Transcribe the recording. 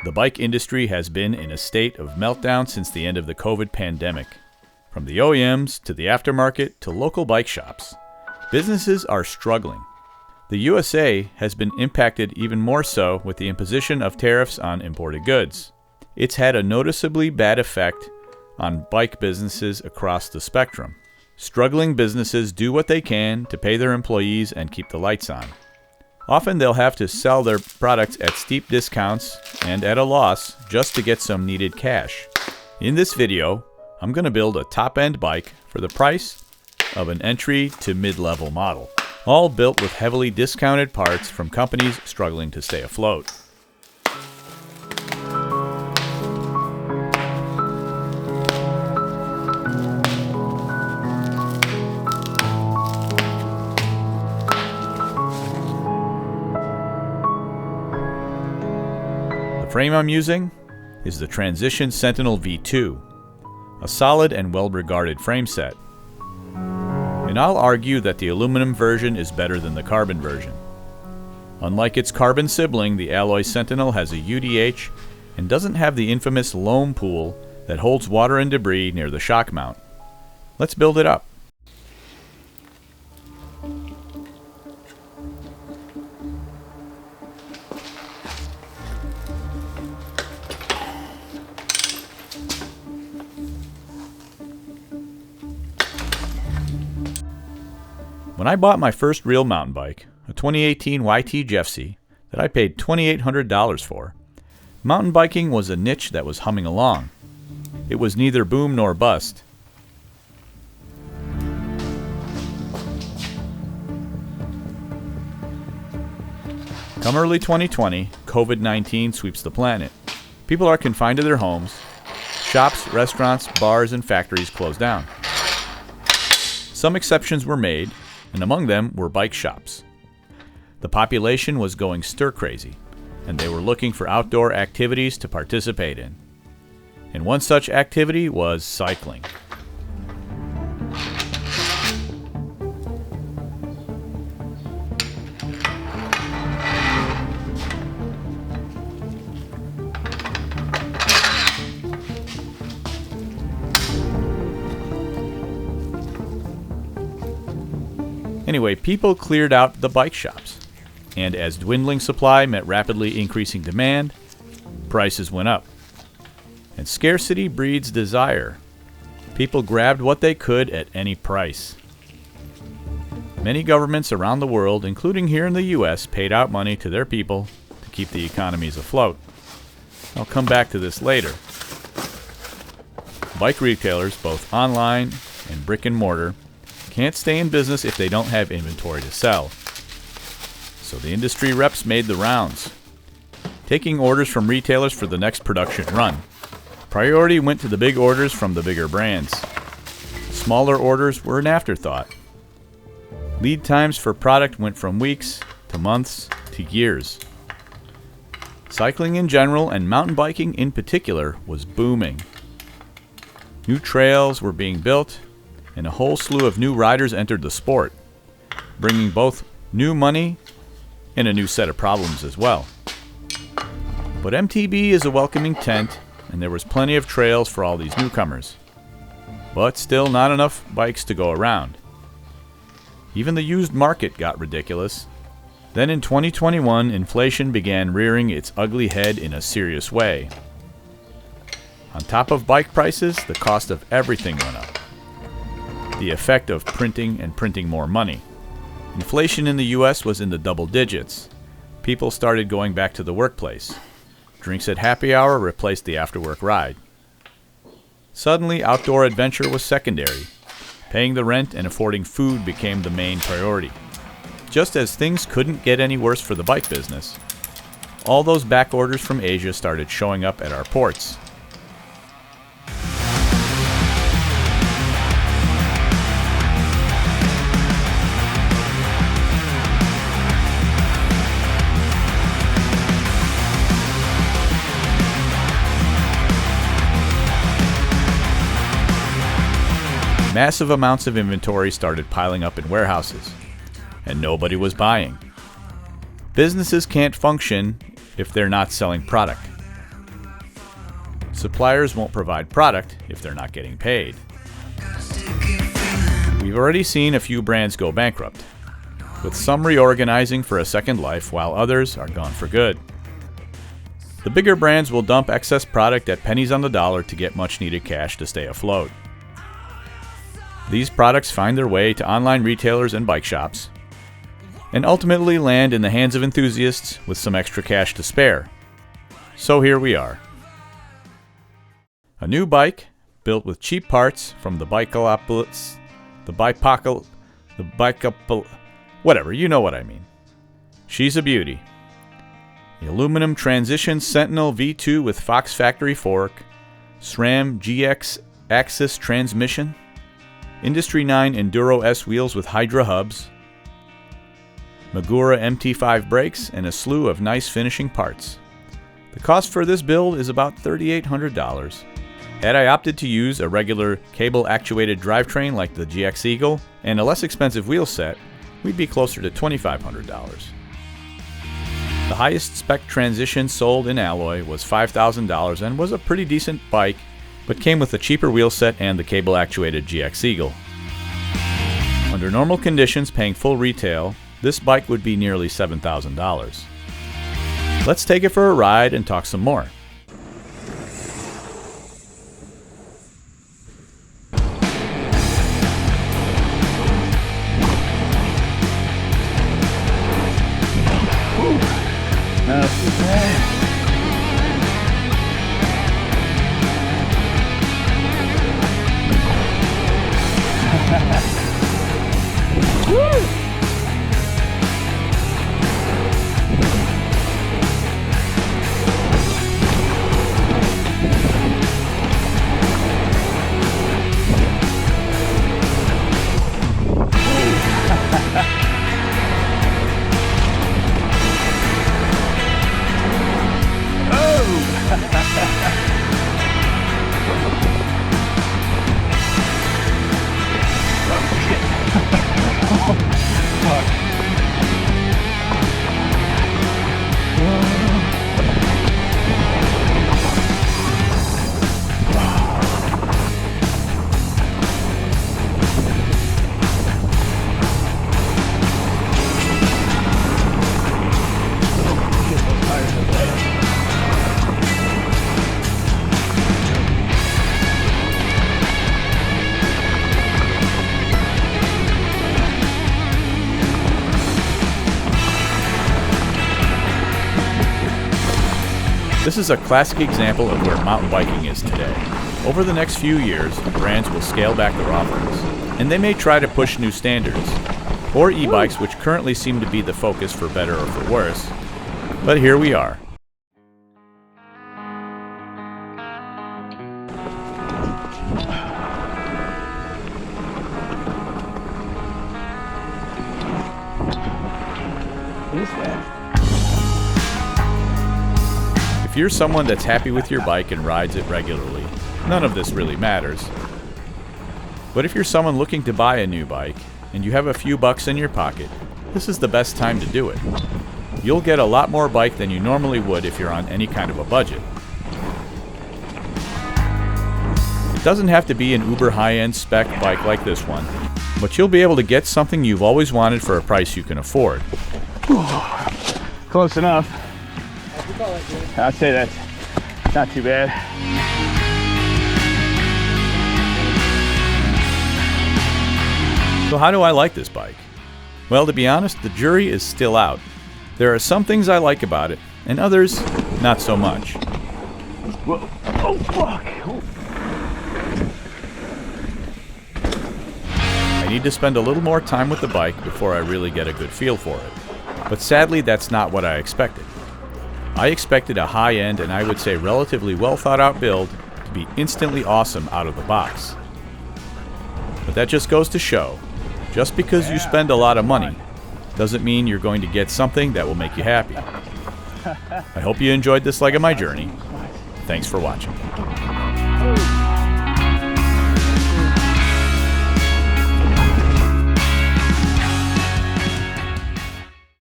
The bike industry has been in a state of meltdown since the end of the COVID pandemic. From the OEMs to the aftermarket to local bike shops, businesses are struggling. The USA has been impacted even more so with the imposition of tariffs on imported goods. It's had a noticeably bad effect on bike businesses across the spectrum. Struggling businesses do what they can to pay their employees and keep the lights on. Often they'll have to sell their products at steep discounts and at a loss just to get some needed cash. In this video, I'm going to build a top-end bike for the price of an entry to mid-level model, all built with heavily discounted parts from companies struggling to stay afloat. The frame I'm using is the Transition Sentinel V2, a solid and well-regarded frame set. And I'll argue that the aluminum version is better than the carbon version. Unlike its carbon sibling, the Alloy Sentinel has a UDH and doesn't have the infamous loam pool that holds water and debris near the shock mount. Let's build it up. When I bought my first real mountain bike, a 2018 YT Jeffsy that I paid $2,800 for, mountain biking was a niche that was humming along. It was neither boom nor bust. Come early 2020, COVID-19 sweeps the planet. People are confined to their homes. Shops, restaurants, bars, and factories closed down. Some exceptions were made, and among them were bike shops. The population was going stir-crazy, and they were looking for outdoor activities to participate in. And one such activity was cycling. Anyway, people cleared out the bike shops, and as dwindling supply met rapidly increasing demand, prices went up. And scarcity breeds desire. People grabbed what they could at any price. Many governments around the world, including here in the US, paid out money to their people to keep the economies afloat. I'll come back to this later. Bike retailers, both online and brick and mortar, can't stay in business if they don't have inventory to sell. So the industry reps made the rounds, taking orders from retailers for the next production run. Priority went to the big orders from the bigger brands. Smaller orders were an afterthought. Lead times for product went from weeks to months to years. Cycling in general and mountain biking in particular was booming. New trails were being built, and a whole slew of new riders entered the sport, bringing both new money and a new set of problems as well. But MTB is a welcoming tent, and there was plenty of trails for all these newcomers. But still not enough bikes to go around. Even the used market got ridiculous. Then in 2021, inflation began rearing its ugly head in a serious way. On top of bike prices, the cost of everything went up. The effect of printing and printing more money. Inflation in the US was in the double digits. People started going back to the workplace. Drinks at happy hour replaced the after-work ride. Suddenly, outdoor adventure was secondary. Paying the rent and affording food became the main priority. Just as things couldn't get any worse for the bike business, all those back orders from Asia started showing up at our ports. Massive amounts of inventory started piling up in warehouses, and nobody was buying. Businesses can't function if they're not selling product. Suppliers won't provide product if they're not getting paid. We've already seen a few brands go bankrupt, with some reorganizing for a second life while others are gone for good. The bigger brands will dump excess product at pennies on the dollar to get much needed cash to stay afloat. These products find their way to online retailers and bike shops, and ultimately land in the hands of enthusiasts with some extra cash to spare. So here we are. A new bike built with cheap parts from the whatever, you know what I mean. She's a beauty. The aluminum Transition Sentinel V2 with Fox Factory fork, SRAM GX AXS Transmission, Industry 9 Enduro S wheels with Hydra hubs, Magura MT5 brakes, and a slew of nice finishing parts. The cost for this build is about $3,800. Had I opted to use a regular cable-actuated drivetrain like the GX Eagle and a less expensive wheel set, we'd be closer to $2,500. The highest spec Transition sold in alloy was $5,000 and was a pretty decent bike, but came with a cheaper wheel set and the cable-actuated GX Eagle. Under normal conditions, paying full retail, this bike would be nearly $7,000. Let's take it for a ride and talk some more. This is a classic example of where mountain biking is today. Over the next few years, brands will scale back their offerings, and they may try to push new standards, or e-bikes, which currently seem to be the focus for better or for worse. But here we are. What is that? If you're someone that's happy with your bike and rides it regularly, none of this really matters. But if you're someone looking to buy a new bike, and you have a few bucks in your pocket, this is the best time to do it. You'll get a lot more bike than you normally would if you're on any kind of a budget. It doesn't have to be an uber high-end spec bike like this one, but you'll be able to get something you've always wanted for a price you can afford. Close enough. I'd say that's not too bad. So how do I like this bike? Well, to be honest, the jury is still out. There are some things I like about it, and others, not so much. Whoa. Oh, fuck. Oh. I need to spend a little more time with the bike before I really get a good feel for it. But sadly, that's not what I expected. I expected a high-end and I would say relatively well-thought-out build to be instantly awesome out of the box. But that just goes to show, just because you spend a lot of money doesn't mean you're going to get something that will make you happy. I hope you enjoyed this leg of my journey. Thanks for watching.